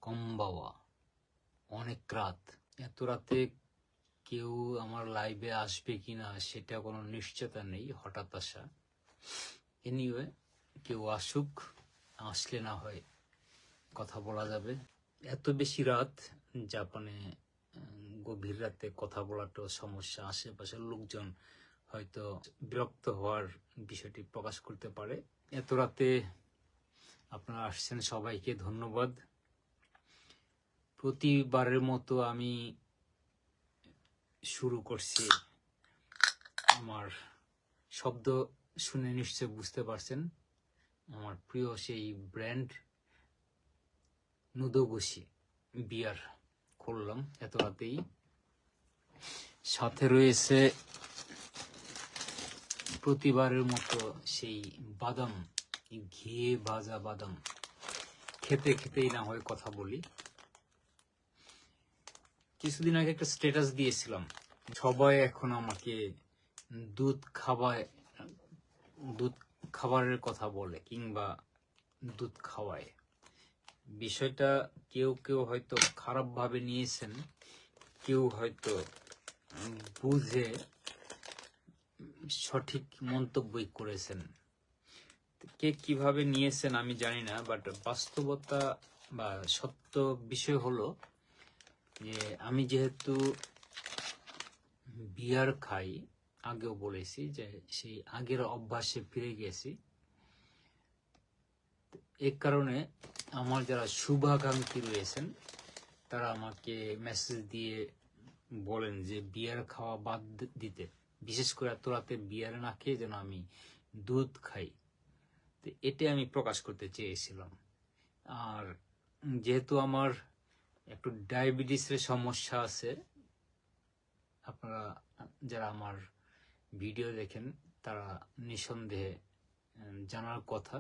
কম্বাওয়া। অনেক রাত, এত রাতে কেউ আমার লাইভে আসবে কিনা সেটা কোনো নিশ্চয়তা নেই, হঠাৎ আসা। এনিওয়ে, কেউ আসুক, আসলে না হয় কথা বলা যাবে। এত বেশি রাত জাপানে, গভীর রাতে কথা বলাটাও সমস্যা। আশেপাশের লোকজন হয়তো বিরক্ত হওয়ার বিষয়টি প্রকাশ করতে পারে। এত রাতে আপনারা আসছেন, সবাইকে ধন্যবাদ। প্রতিবারের মতো আমি শুরু করছি। আমার শব্দ শুনে নিশ্চয় বুঝতে পারছেন, আমার প্রিয় সেই ব্র্যান্ড নুদোগুশি বিয়ার করলাম এত রাতেই। সাথে রয়েছে প্রতিবারের মতো সেই বাদাম, ঘিয়ে ভাজা বাদাম। খেতে খেতেই না হয় কথা বলি। কিছুদিন আগে একটা স্ট্যাটাস দিয়েছিলাম, সবাই এখন আমাকে দুধ খাবারের কথা বলে কিংবা দুধ খাওয়ায়। বিষয়টা কেউ কেউ হয়তো খারাপ ভাবে নিয়েছেন, কেউ হয়তো বুঝে সঠিক মন্তব্যই করেছেন। কে কিভাবে নিয়েছেন আমি জানি না, বাট বাস্তবতা বা সত্য বিষয় হলো যে আমি যেহেতু বিয়ার খাই, আগেও বলেছি যে সেই আগের অভ্যাসে ফিরে গেছি। এই কারণে আমার যারা শুভাকাঙ্ক্ষী রয়েছেন তারা আমাকে মেসেজ দিয়ে বলেন যে বিয়ার খাওয়া বাদ দিতে, বিশেষ করে এত রাতে বিয়ার না খেয়ে যেন আমি দুধ খাই। তো এটাই আমি প্রকাশ করতে চেয়েছিলাম। আর যেহেতু আমার একটু ডায়াবেটিসের সমস্যা আছে, আপনারা যারা আমার ভিডিও দেখেন তারা নিঃসন্দেহে জানার কথা।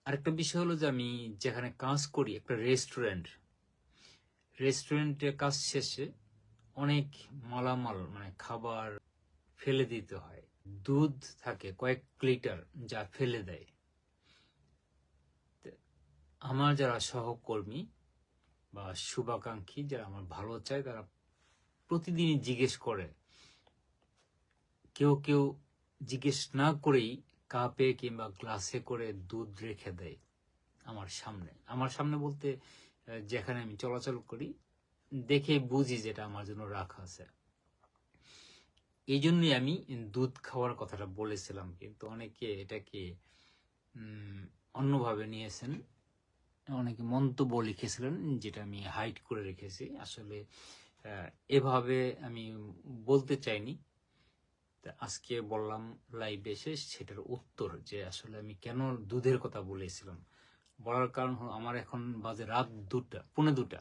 আরেকটা বিষয় হলো যে আমি যেখানে কাজ করি, একটা রেস্টুরেন্টে কাজ শেষে অনেক মালামাল মানে খাবার ফেলে দিতে হয়। দুধ থাকে কয়েক লিটার যা ফেলে দেয়। আমার যারা সহকর্মী বা শুভাকাঙ্ক্ষী যারা আমার ভালো চায় তারা প্রতিদিনই জিজ্ঞেস করে, কেউ কেউ জিজ্ঞেস না করেই কাপে কিংবা গ্লাসে করে দুধ রেখে দেয় আমার সামনে বলতে যেখানে আমি চলাচল করি, দেখে বুঝি যেটা আমার জন্য রাখা আছে। এই জন্যই আমি দুধ খাওয়ার কথাটা বলেছিলাম, কিন্তু অনেকে এটাকে অন্যভাবে নিয়েছেন। অনেকে মন্তব্য লিখেছিলেন যেটা আমি হাইড করে রেখেছি। আসলে এভাবে আমি বলতে চাইনি। আজকে বললাম লাইভে এসে সেটার উত্তর, যে আসলে আমি কেন দুধের কথা বলেছিলাম। বলার কারণ হলো আমার এখন বাজে রাত 2টা, পৌনে 2টা,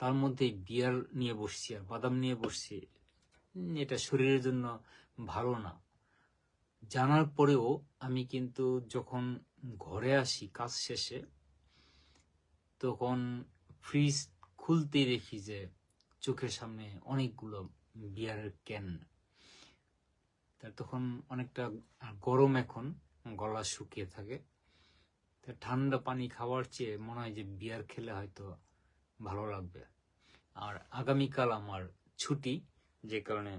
তার মধ্যে বিয়ার নিয়ে বসছি আর বাদাম নিয়ে বসছি। এটা শরীরের জন্য ভালো না জানার পরেও আমি কিন্তু যখন ঘরে আসি কাজ শেষে, তখন ফ্রিজ খুলতেই দেখি যে চোখের সামনে অনেকগুলো বিয়ারের ক্যান। তখন অনেকটা গরম, এখন গলা শুকিয়ে থাকে। ঠান্ডা পানি খাওয়ার চেয়ে মনে হয় যে বিয়ার খেলে হয়তো ভালো লাগবে। আর আগামীকাল আমার ছুটি, যে কারণে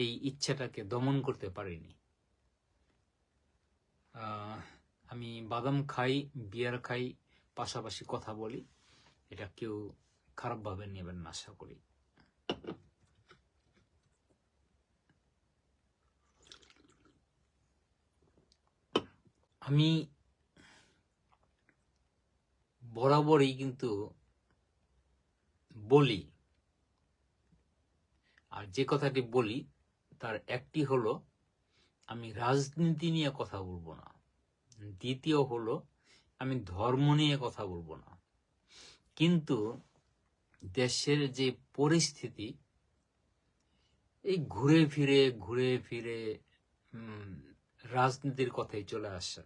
এই ইচ্ছাটাকে দমন করতে পারিনি। আমি বাদাম খাই, বিয়ার খাই, পাশাপাশি কথা বলি, এটা কেউ খারাপভাবে নেবেন না আশা করি। আমি বরাবরই কিন্তু বলি, আর যে কথাটি বলি তার একটি হলো আমি রাজনীতি নিয়ে কথা বলবো না, দ্বিতীয় হলো আমি ধর্ম নিয়ে কথা বলবো না। কিন্তু দেশের যে পরিস্থিতি, এই ঘুরে ফিরে রাজনীতির কথাই চলে আসে।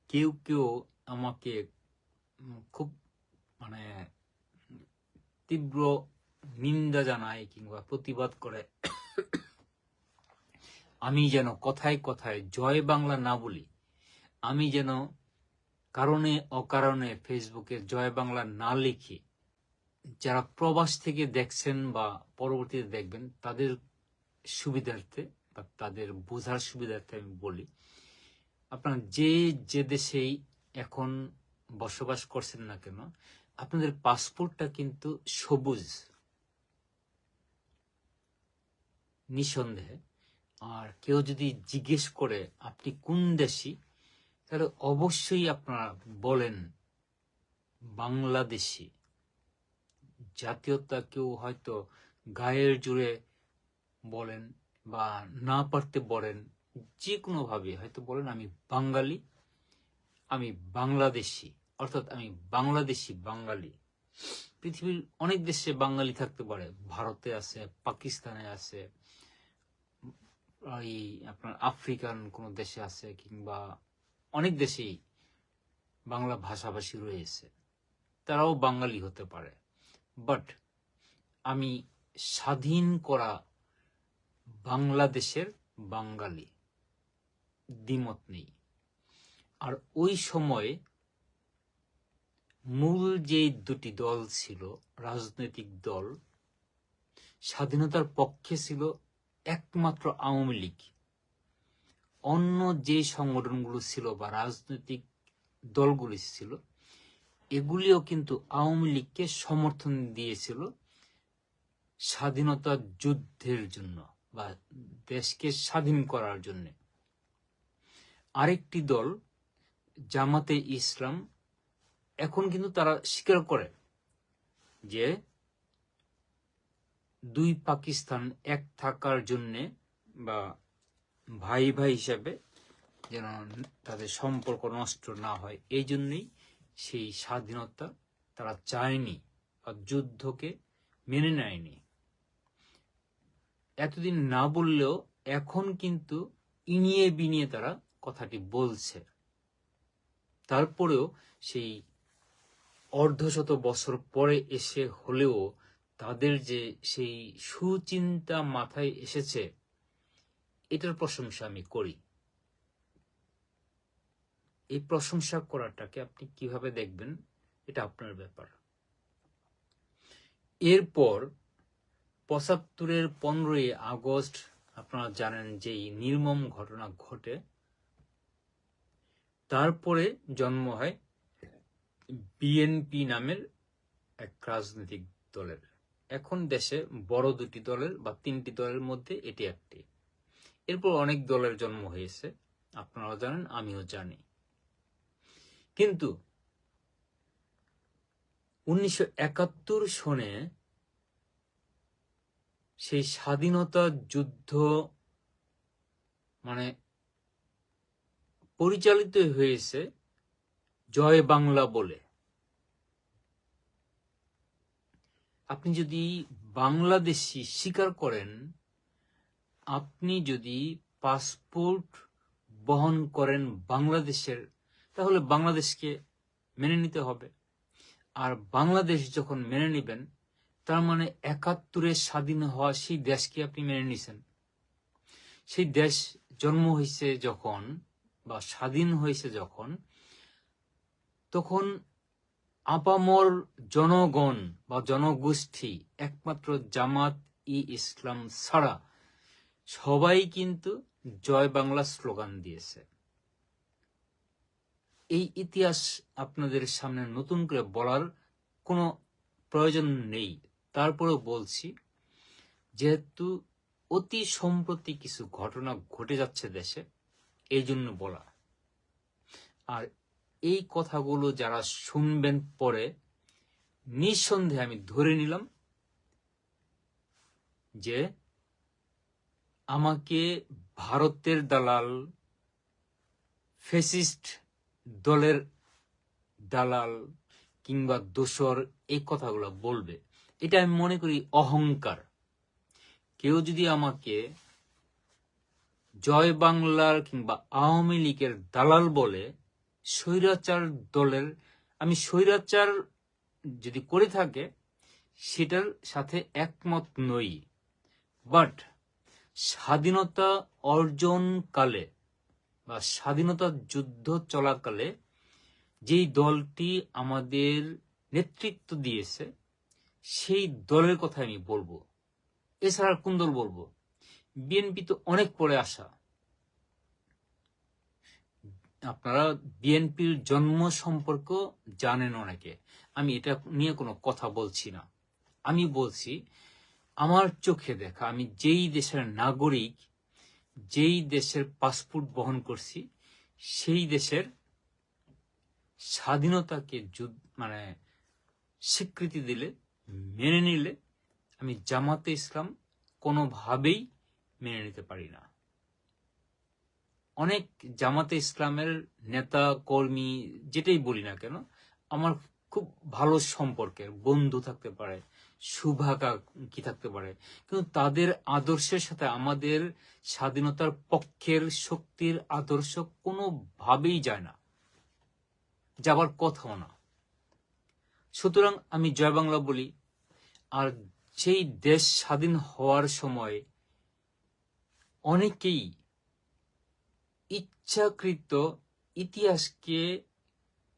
কেউ কেউ আমাকে খুব মানে তীব্র নিন্দা জানায় কিংবা প্রতিবাদ করে আমি যেন কথায় কথায় জয় বাংলা না বলি, আমি যেন কারণে অকারণে ফেসবুকে জয় বাংলা না লিখে যারা প্রবাস থেকে দেখছেন বা পরবর্তীতে দেখবেন তাদের সুবিধার্থে বা তাদের বোঝার সুবিধার্থে আমি বলি, আপনারা যে দেশেই এখন বসবাস করছেন না কেন, আপনাদের পাসপোর্টটা কিন্তু সবুজ নিঃসন্দেহে। আর কেউ যদি জিজ্ঞেস করে আপনি কোন দেশি, তাহলে অবশ্যই আপনারা বলেন বাংলাদেশি। জাতীয়তা কেউ হয়তো গায়ের জোরে বলেন বা না পারতে বলেন, যে কোনোভাবে হয়তো বলেন আমি বাঙালি, আমি বাংলাদেশি, অর্থাৎ আমি বাংলাদেশি বাঙালি। পৃথিবীর অনেক দেশে বাঙালি থাকতে পারে, ভারতে আছে, পাকিস্তানে আছে, এই আপনার আফ্রিকান কোন দেশে আছে, কিংবা অনেক দেশেই বাংলা ভাষাভাষী রয়েছে, তারাও বাঙালি হতে পারে। বাট আমি স্বাধীন করা বাংলাদেশের বাঙালি, দ্বিমত নেই। আর ওই সময়ে মূল যে দুটি দল ছিল, রাজনৈতিক দল, স্বাধীনতার পক্ষে ছিল একমাত্র আওয়ামী লীগ। অন্য যে সংগঠনগুলো ছিল বা রাজনৈতিক দলগুলি ছিল, এগুলিও কিন্তু আওয়ামী লীগকে সমর্থন দিয়েছিল স্বাধীনতা যুদ্ধের জন্য বা দেশকে স্বাধীন করার জন্য। আরেকটি দল জামাতে ইসলাম, এখন কিন্তু তারা স্বীকার করে যে দুই পাকিস্তান এক থাকার জন্য বা ভাই ভাই হিসাবে যেন তাদের সম্পর্ক নষ্ট না হয়, এই জন্যই সেই স্বাধীনতা তারা চায়নি বা যুদ্ধকে মেনে নেয়নি। এতদিন না বললেও এখন কিন্তু ইনিয়ে বিনিয়ে তারা কথাটি বলছে। তারপরেও সেই অর্ধশত বছর পরে এসে হলেও তাদের যে সেই সুচিন্তা মাথায় এসেছে, এটার প্রশংসা আমি করি। এই প্রশংসা করাটাকে আপনি কিভাবে দেখবেন, এটা আপনার ব্যাপার। এরপর ৭৫-এর 15ই আগস্ট আপনারা জানেন যে নির্মম ঘটনা ঘটে। তারপরে জন্ম হয় বিএনপি নামের এক রাজনৈতিক দলের। এখন দেশে বড় দুটি দলের বা তিনটি দলের মধ্যে এটি একটি। এরপর অনেক দলের জন্ম হয়েছে, আপনারাও জানেন, আমিও জানি। কিন্তু 1971 সনে সেই স্বাধীনতা যুদ্ধ মানে পরিচালিত হয়েছে জয় বাংলা বলে। আপনি যদি বাংলাদেশি স্বীকার করেন, আপনি যদি পাসপোর্ট বহন করেন বাংলাদেশের, তাহলে বাংলাদেশকে মেনে নিতে হবে। আর বাংলাদেশ যখন মেনে নেবেন, তার মানে ৭১-এ স্বাধীন হওয়া সেই দেশকে আপনি মেনে নিছেন। সেই দেশ জন্ম হয়েছে যখন বা স্বাধীন হয়েছে যখন, তখন আপামর জনগণ বা জনগোষ্ঠী একমাত্র জামাত ই ইসলাম ছাড়া সবাই কিন্তু জয় বাংলা স্লোগান দিয়েছে। এই ইতিহাস আপনাদের সামনে নতুন করে বলার কোনো প্রয়োজন নেই, তারপরেও বলছি, যেহেতু অতি সম্প্রতি কিছু ঘটনা ঘটে যাচ্ছে দেশে, এই জন্য বলা। আর এই কথাগুলো যারা শুনবেন পরে, নিঃসন্দেহে আমি ধরে নিলাম যে আমাকে ভারতের দালাল, ফ্যাসিস্ট দলের দালাল কিংবা দোসর এই কথাগুলো বলবে। এটা আমি মনে করি অহংকার। কেউ যদি আমাকে জয় বাংলার কিংবা আওয়ামী লীগের দালাল বলে, স্বৈরাচার দলের, আমি স্বৈরাচার যদি করে থাকে সেটার সাথে একমত নই। বাট স্বাধীনতা অর্জনকালে বা স্বাধীনতা যুদ্ধ চলাকালে যেই দলটি আমাদের নেতৃত্ব দিয়েছে সেই দলের কথা আমি বলবো, এছাড়া আর কোন দল বলবো? বিএনপি তো অনেক পরে আসা। আপনারা বিএনপির জন্ম সম্পর্ক জানেন অনেকে, আমি এটা নিয়ে কোনো কথা বলছি না। আমি বলছি আমার চোখে দেখা, আমি যেই দেশের নাগরিক, যেই দেশের পাসপোর্ট বহন করছি, সেই দেশের স্বাধীনতাকে মানে স্বীকৃতি দিলে, মেনে নিলে আমি জামাতে ইসলাম কোনোভাবেই মেনে নিতে পারি না। অনেক জামাতে ইসলামের নেতা কর্মী, যেটাই বলি না কেন, আমার খুব ভালো সম্পর্কের বন্ধু থাকতে পারে, শুভাকাঙ্ক্ষী থাকতে পারে, কিন্তু তাদের আদর্শের সাথে আমাদের স্বাধীনতার পক্ষের শক্তির আদর্শ কোনোভাবেই যায় না, যাবার কথাও না। সুতরাং আমি জয় বাংলা বলি। আর সেই দেশ স্বাধীন হওয়ার সময় অনেকেই ইচ্ছাকৃত ইতিহাসকে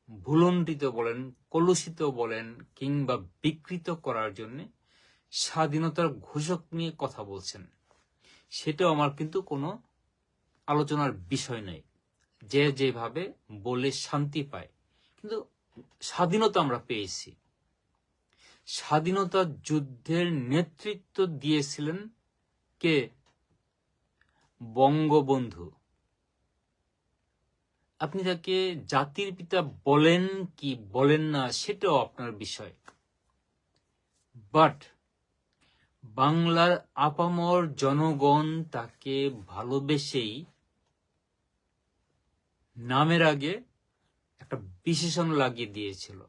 ভুলণ্ঠিত বলেন, কলুষিত বলেন, কিংবা বিকৃত করার জন্য স্বাধীনতার ঘোষক নিয়ে কথা বলছেন। সেটাও আমার কিন্তু কোনো আলোচনার বিষয় নয়। যে যেভাবে বলে শান্তি পায়, কিন্তু স্বাধীনতা আমরা পেয়েছি। স্বাধীনতা যুদ্ধের নেতৃত্ব দিয়েছিলেন কে? বঙ্গবন্ধু। আপনি তাকে জাতির পিতা বলেন কি বলেন না সেটাও আপনার বিষয়, বাট বাংলার আপামর জনগণ তাকে ভালোবেসেই নামের আগে একটা বিশেষণ লাগিয়ে দিয়েছিল,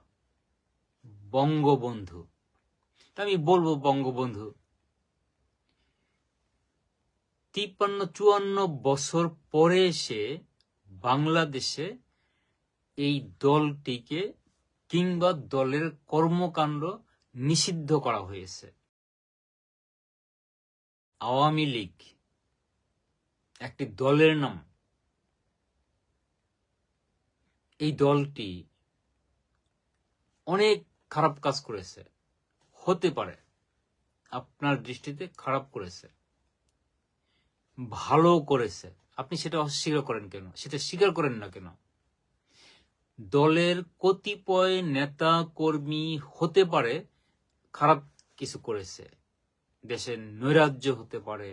বঙ্গবন্ধু। আমি বলবো বঙ্গবন্ধু 53-54 বছর পরে এসে বাংলাদেশে এই দলটিকে কিংবা দলের কর্মকাণ্ড নিষিদ্ধ করা হয়েছে। আওয়ামী লীগ একটি দলের নাম। এই দলটি অনেক খারাপ কাজ করেছে, হতে পারে আপনার দৃষ্টিতে খারাপ করেছে, ভালো করেছে, আপনি সেটা অস্বীকার করেন কেন? সেটা স্বীকার করেন না কেন? দলের কতিপয় নেতা কর্মী হতে পারে খারাপ কিছু করেছে, দেশের নৈরাজ্য হতে পারে,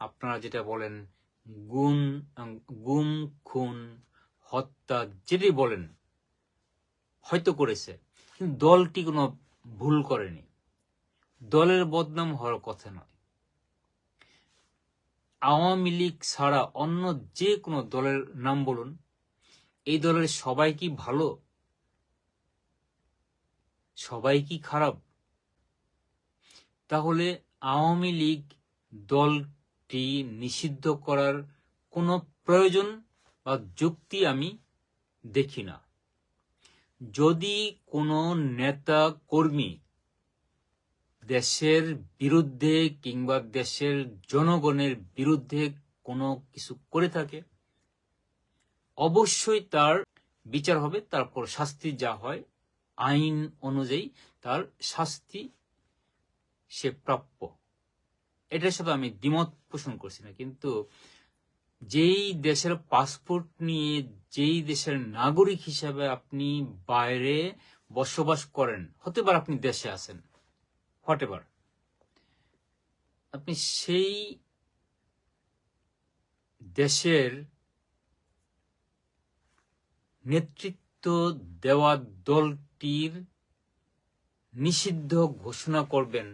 আপনারা যেটা বলেন গুম খুন হত্যা যেটাই বলেন হয়তো করেছে, কিন্তু দলটি কোনো ভুল করেনি। দলের বদনাম হওয়ার কথা নয়। আওয়ামী লীগ ছাড়া অন্য যে কোনো দলের নাম বলুন, এই দলের সবাই কি ভালো? সবাই কি খারাপ? তাহলে আওয়ামী লীগ দলটি নিষিদ্ধ করার কোনো প্রয়োজন বা যুক্তি আমি দেখি না। যদি কোনো নেতা কর্মী দেশের বিরুদ্ধে কিংবা দেশের জনগণের বিরুদ্ধে কোনো কিছু করে থাকে, অবশ্যই তার বিচার হবে, তারপর শাস্তি যা হয় আইন অনুযায়ী তার শাস্তি সে প্রাপ্য। এটার সাথে আমি দ্বিমত পোষণ করছি না, কিন্তু যেই দেশের পাসপোর্ট নিয়ে যেই দেশের নাগরিক হিসাবে আপনি বাইরে বসবাস করেন, হতে পারে আপনি দেশে আছেন, হোয়াটএভার, আপনি সেই দেশের নেতৃত্ব দেওয়া দলটির নিষিদ্ধ ঘোষণা করবেন,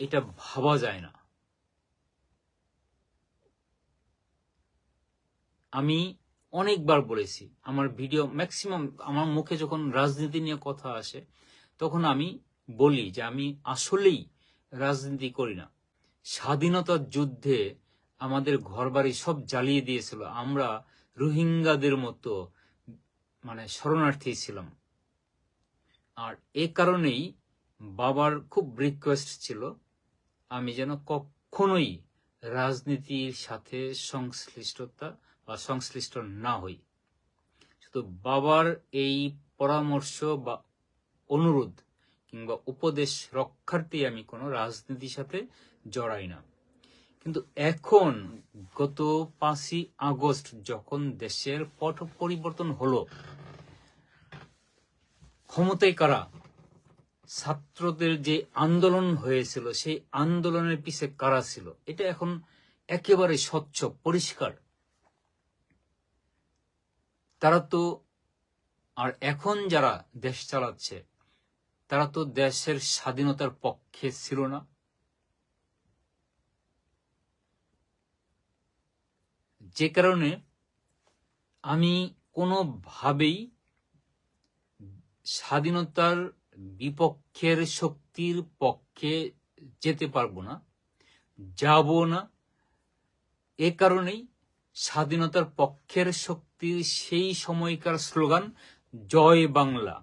এটা ভাবা যায় না। আমি অনেকবার বলেছি, আমার ভিডিও ম্যাক্সিমাম, আমার মুখে যখন রাজনীতি নিয়ে কথা আসে তখন আমি বলি যে আমি আসলেই রাজনীতি করি না। স্বাধীনতার যুদ্ধে আমাদের ঘরবাড়ি সব জ্বালিয়ে দিয়েছিল, আমরা রোহিঙ্গাদের মতো মানে শরণার্থী ছিলাম। আর এ কারণেই বাবার খুব রিকোয়েস্ট ছিল আমি যেন কখনোই রাজনীতির সাথে সংশ্লিষ্ট না হই। তো বাবার এই পরামর্শ বা অনুরোধ কিংবা উপদেশ রক্ষার্থে আমি কোনো রাজনীতির সাথে জড়াই না। কিন্তু এখন গত 5ই আগস্ট যখন দেশের পট পরিবর্তন হলো, ক্ষমতায় কারা, ছাত্রদের যে আন্দোলন হয়েছিল সেই আন্দোলনের পিছে কারা ছিল, এটা এখন একেবারে স্বচ্ছ পরিষ্কার। তারা তো, আর এখন যারা দেশ চালাচ্ছে তারা তো দেশের স্বাধীনতার পক্ষে ছিল না। যে কারণে আমি কোনোভাবেই স্বাধীনতার বিপক্ষের শক্তির পক্ষে যেতে পারবো না, যাব না। এ কারণেই স্বাধীনতার পক্ষের শক্তির সেই সময়কার স্লোগান জয় বাংলা,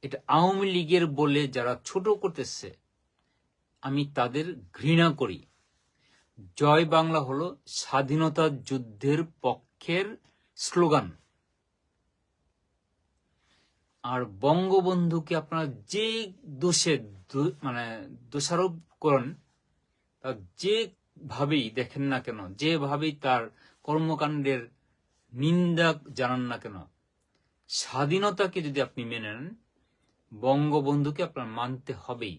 এটা আওয়ামী লীগের বলে যারা ছোট করতেছে আমি তাদের ঘৃণা করি। জয় বাংলা হলো স্বাধীনতা যুদ্ধের পক্ষের স্লোগান। আর বঙ্গবন্ধুকে আপনারা যে দোষে মানে দোষারোপ করেন, তার যেভাবেই দেখেন না কেন, যেভাবেই তার কর্মকাণ্ডের নিন্দা জানান না কেন, স্বাধীনতাকে যদি আপনি মেনে নেন, বঙ্গবন্ধুকে আপনার মানতে হবেই।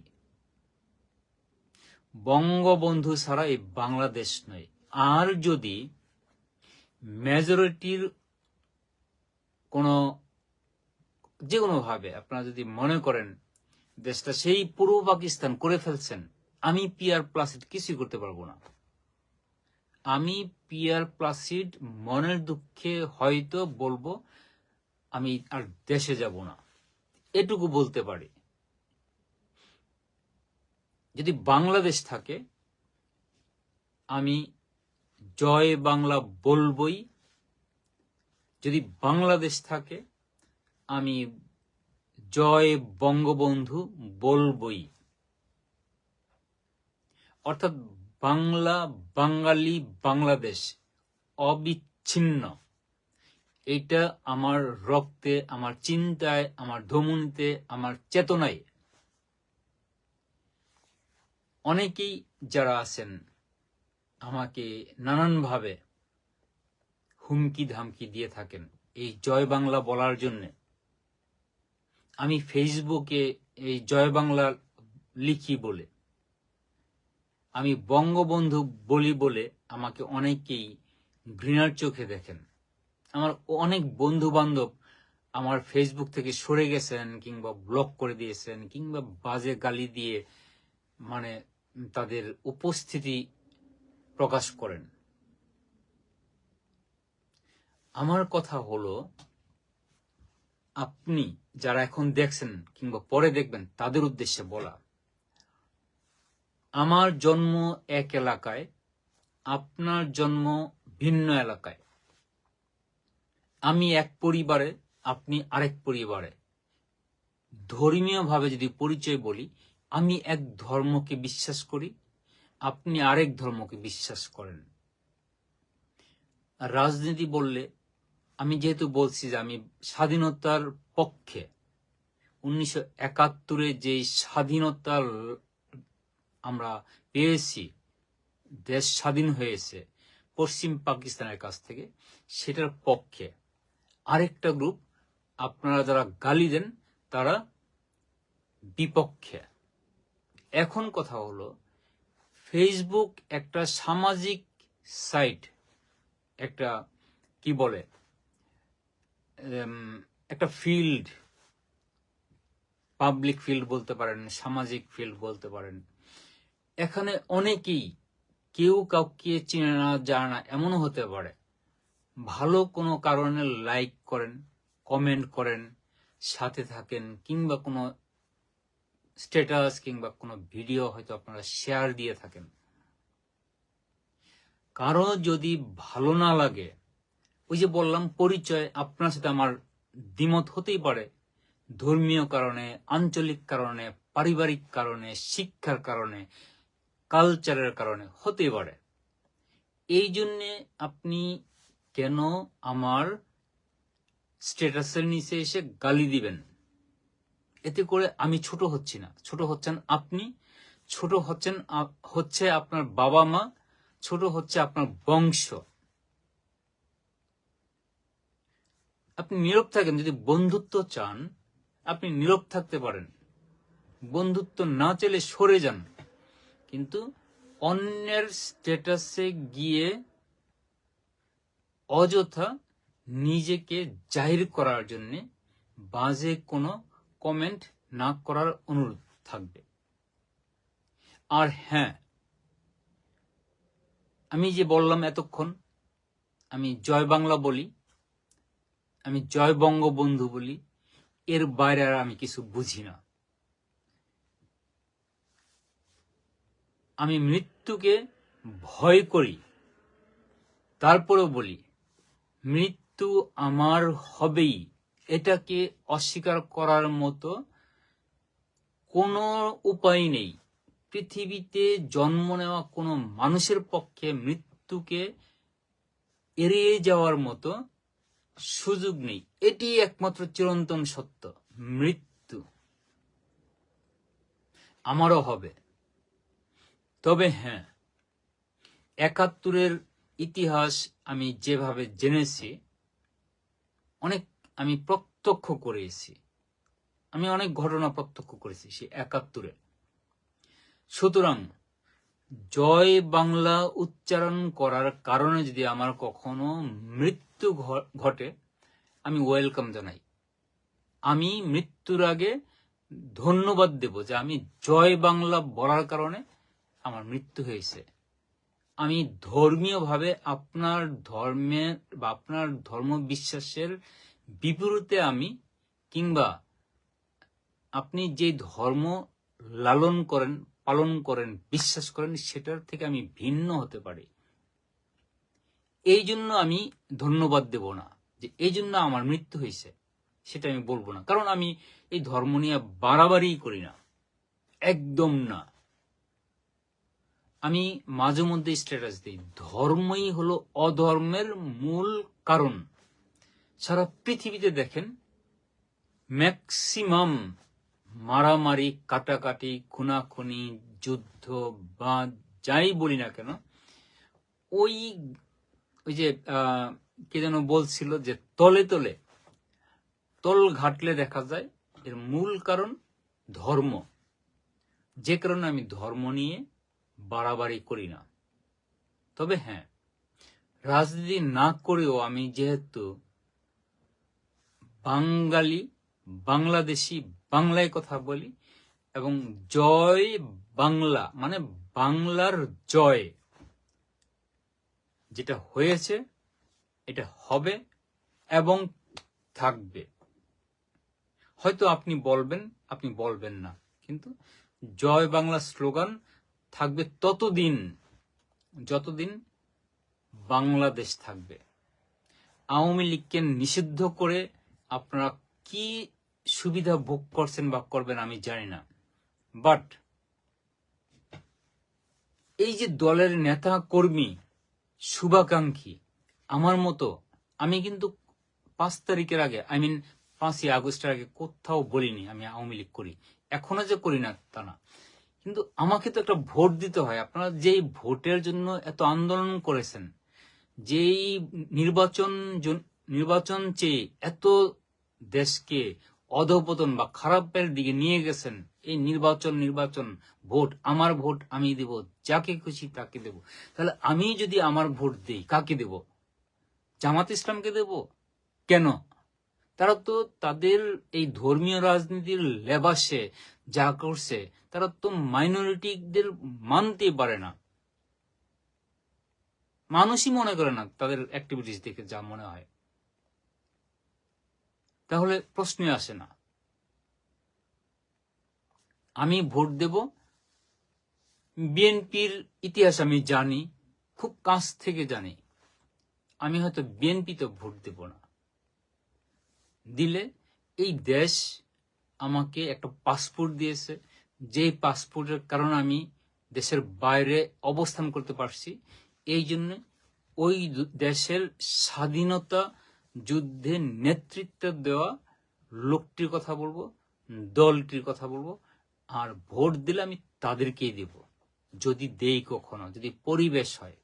বঙ্গবন্ধু ছাড়া এই বাংলাদেশ নয়। আর যদি মেজরিটির কোনো যে কোনোভাবে আপনারা যদি মনে করেন দেশটা সেই পূর্ব পাকিস্তান করে ফেলছেন, আমি পিআর প্লাসিড কিছুই করতে পারবো না। আমি পিআর প্লাসিড মনের দুঃখে হয়তো বলবো আমি আর দেশে যাব না, এটুকু বলতে পারি। যদি বাংলাদেশ থাকে আমি জয় বাংলা বলবই। যদি বাংলাদেশ থাকে আমি জয় বঙ্গবন্ধু বলবই। অর্থাৎ বাংলা, বাঙালি, বাংলাদেশ অবিচ্ছিন্ন, এটা আমার রক্তে, আমার চিন্তায়, আমার ধমনীতে, আমার চেতনায়। অনেকেই যারা আছেন আমাকে নানানভাবে হুমকি ধামকি দিয়ে থাকেন এই জয় বাংলা বলার জন্য। আমি ফেসবুকে এই জয় বাংলা লিখি বলে, আমি বঙ্গবন্ধু বলি বলে আমাকে অনেকেই ঘৃণার চোখে দেখেন। আমার অনেক বন্ধু বান্ধব আমার ফেসবুক থেকে সরে গেছেন, কিংবা ব্লক করে দিয়েছেন, কিংবা বাজে গালি দিয়ে মানে তাদের উপস্থিতি প্রকাশ করেন। আমার কথা হলো, আপনি যারা এখন দেখছেন কিংবা পরে দেখবেন তাদের উদ্দেশ্যে বলা, আমার জন্ম এক এলাকায়, আপনার জন্ম ভিন্ন এলাকায়। আমি এক পরিবারে, আপনি আরেক পরিবারে। ধর্মীয়ভাবে যদি পরিচয় বলি, আমি এক ধর্মকে বিশ্বাস করি, আপনি আরেক ধর্মকে বিশ্বাস করেন। আর রাজনীতি বললে আমি যেহেতু বলছি যে আমি স্বাধীনতার পক্ষে, 1971-এ যে স্বাধীনতা আমরা পেয়েছি, দেশ স্বাধীন হয়েছে পশ্চিম পাকিস্তানের কাছ থেকে, সেটার পক্ষে। আরেকটা গ্রুপ আপনারা যারা গালি দেন তারা বিপক্ষে। এখন কথা হলো, ফেসবুক একটা সামাজিক সাইট, একটা কি বলে, একটা ফিল্ড, পাবলিক ফিল্ড বলতে পারেন, সামাজিক ফিল্ড বলতে পারেন। এখানে অনেকেই, কেউ কাউকে চিনে না জানে না, এমনও হতে পারে ভালো কোনো কারণে লাইক করেন, কমেন্ট করেন, সাথে থাকেন, কিংবা কোনো স্ট্যাটাস কিংবা কোনো ভিডিও হয়তো আপনারা শেয়ার দিয়ে থাকেন। কারো যদি ভালো না লাগে, ওই যে বললাম পরিচয়, আপনার সাথে আমার দ্বিমত হতেই পারে, ধর্মীয় কারণে, আঞ্চলিক কারণে, পারিবারিক কারণে, শিক্ষার কারণে, কালচারের কারণে হতে পারে। এই জন্যে আপনি কেন আমার স্ট্যাটাসের নিচে এসে গালি দিবেন। এতে করে আমি ছোট হচ্ছি না, ছোট হচ্ছেন আপনি, ছোট হচ্ছে আপনার বাবা মা, ছোট হচ্ছে আপনার বংশ। আপনি নীরব থাকেন। যদি বন্ধুত্ব চান আপনি নীরব থাকতে পারেন, বন্ধুত্ব না চাইলে সরে যান। কিন্তু অন্যের স্ট্যাটাসে গিয়ে অযথা নিজেকে জাহির করার জন্য বাজে কোনো কমেন্ট না করার অনুরোধ থাকবে। আর হ্যাঁ, আমি যে বললাম এতক্ষণ, আমি জয় বাংলা বলি, আমি জয় বঙ্গবন্ধু বলি, এর বাইরে আর আমি কিছু বুঝি না। আমি মৃত্যুকে ভয় করি, তারপরেও বলি মৃত্যু আমার হবেই। এটাকে অস্বীকার করার মতো কোনো উপায় নেই। পৃথিবীতে জন্ম নেওয়া কোনো মানুষের পক্ষে মৃত্যুকে এড়িয়ে যাওয়ার মতো সুযোগ নেই। এটি একমাত্র চিরন্তন সত্য। মৃত্যু আমারও হবে। তবে হ্যাঁ, ৭১-এর ইতিহাস আমি যেভাবে জেনেছি, আমি প্রত্যক্ষ করেছি, আমি অনেক ঘটনা প্রত্যক্ষ করেছি সে ৭১-এ। সুতরাং জয় বাংলা উচ্চারণ করার কারণে যদি আমার কখনো মৃত্যু ঘটে, আমি ওয়েলকাম জানাই। আমি মৃত্যুর আগে ধন্যবাদ দেব যে আমি জয় বাংলা বলার কারণে আমার মৃত্যু হয়েছে। আমি ধর্মীয়ভাবে আপনার ধর্মের বা আপনার ধর্ম বিশ্বাসের বিপরীতে আমি, কিংবা আপনি যে ধর্ম লালন করেন, পালন করেন, বিশ্বাস করেন, সেটার থেকে আমি ভিন্ন হতে পারি। এই জন্য আমি ধন্যবাদ দেব না যে এই জন্য আমার মৃত্যু হয়েছে, সেটা আমি বলবো না। কারণ আমি এই ধর্ম নিয়ে বাড়াবাড়ি করি না, একদম না। আমি মাঝে মধ্যে স্ট্যাটাস দিই, ধর্মই হলো অধর্মের মূল কারণ। সারা পৃথিবীতে দেখেন ম্যাক্সিমাম মারামারি, কাটাকাটি, খুনাখুনি, যুদ্ধ বা যাই বলি না কেন, ওই যে কে যেন বলছিল যে তলে তলে তল ঘাটলে দেখা যায় এর মূল কারণ ধর্ম। যে কারণে আমি ধর্ম নিয়ে বাড়াবাড়ি করি না। তবে হ্যাঁ, রাজনীতি না করেও আমি যেহেতু বাঙালি, বাংলাদেশি, বাংলায় কথা বলি, এবং জয় বাংলা মানে বাংলার জয় যেটা হয়েছে, এটা হবে এবং থাকবে। হয়তো আপনি বলবেন, আপনি বলবেন না, কিন্তু জয় বাংলা স্লোগান থাকবে ততদিন যতদিন বাংলাদেশ থাকবে। আওয়ামী লীগকে নিষিদ্ধ করে আপনারা কি সুবিধা ভোগ করছেন বা করবেন আমি জানি না, বাট এই যে দলের নেতা কর্মী, শুভাকাঙ্ক্ষী আমার মতো, আমি কিন্তু 5 তারিখের আগে, 5ই আগস্টের আগে কোথাও বলিনি আমি আওয়ামী লীগ করি। এখনো যে করি না তা না, কিন্তু আমাকে তো একটা ভোট দিতে হয়। আপনারা যেই ভোটের জন্য এত আন্দোলন করেছেন, যেই নির্বাচন চেয়ে এত দেশকে অধপতন বা খারাপের দিকে নিয়ে গেছেন, এই নির্বাচন ভোট, আমার ভোট আমি দেব, যাকে খুশি তাকে দেব। তাহলে আমি যদি আমার ভোট দেই, কাকে দেব? জামাত ইসলামকে দেব কেন? তারা তো তাদের এই ধর্মীয় রাজনীতির লেবাসে যা করছে, তারা তো মাইনরিটিদের মানতে পারে না। মানুষই মনে করে না তাদের অ্যাক্টিভিটিস দেখে যা মনে হয়। তাহলে প্রশ্নই আসে না। আমি ভোট দেব, বিএনপির ইতিহাস আমি জানি, খুব কাছ থেকে জানি। আমি হয়তো বিএনপিতে ভোট দেব না। দিলে এই দেশ আমাকে একটা পাসপোর্ট দিয়েছে, যেই পাসপোর্টের কারণে আমি দেশের বাইরে অবস্থান করতে পারছি। এই জন্য ওই দেশের স্বাধীনতা যুদ্ধে নেতৃত্ব দেওয়া লোকটির কথা বলবো, দলটির কথা বলবো, আর ভোট দিলে আমি তাদেরকেই দেব, যদি দেই কখনো, যদি পরিবেশ হয়।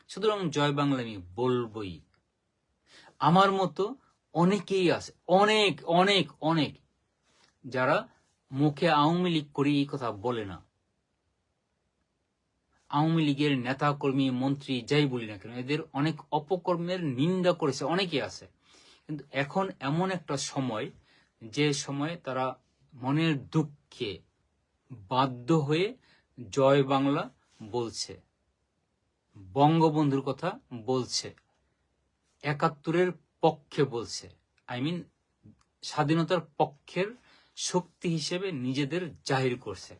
সুতরাং জয় বাংলা আমি বলবই। আমার মতো অনেকেই আছে, অনেক অনেক অনেক, যারা মুখে আওয়ামী লীগ করি এই কথা বলে না। আওয়ামী লীগের নেতা কর্মী মন্ত্রী যাই বলি না কেন, এদের অনেক অপকর্মের নিন্দা করেছে, অনেকে আছে। কিন্তু এখন এমন একটা সময়, যে সময় তারা মনের দুঃখে বাধ্য হয়ে জয় বাংলা বলছে, বঙ্গবন্ধুর কথা বলছে, ৭১-এর পক্ষে বলছে, স্বাধীনতার পক্ষের শক্তি হিসেবে নিজেদের জাহির করছে।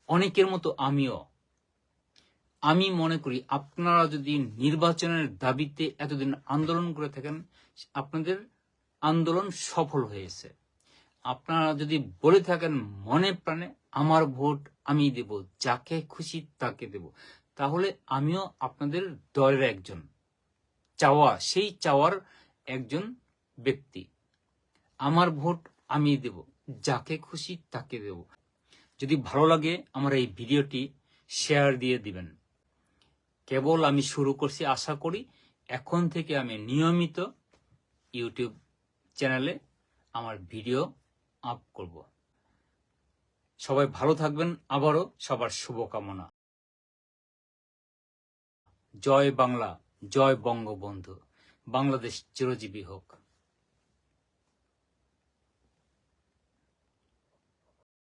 অনেকের মতো আমি মনে করি আপনারা যদি নির্বাচনের দাবিতে এতদিন আন্দোলন করে থাকেন, আপনাদের আন্দোলন সফল হয়েছে। আপনারা যদি বলে থাকেন মনে প্রাণে আমার ভোট আমি দেব, যাকে খুশি তাকে দেব, তাহলে আমিও আপনাদের দলের একজন, সেই চাওয়ার একজন ব্যক্তি। আমার ভোট আমি দেব, যাকে খুশি তাকে দেব। যদি ভালো লাগে আমার এই ভিডিওটি শেয়ার দিয়ে দিবেন। কেবল আমি শুরু করছি, আশা করি এখন থেকে আমি নিয়মিত ইউটিউব চ্যানেলে আমার ভিডিও আপ করব। সবাই ভালো থাকবেন, আবারও সবার শুভকামনা। জয় বাংলা, জয় বঙ্গবন্ধু, বাংলাদেশ চিরজীবী হোক।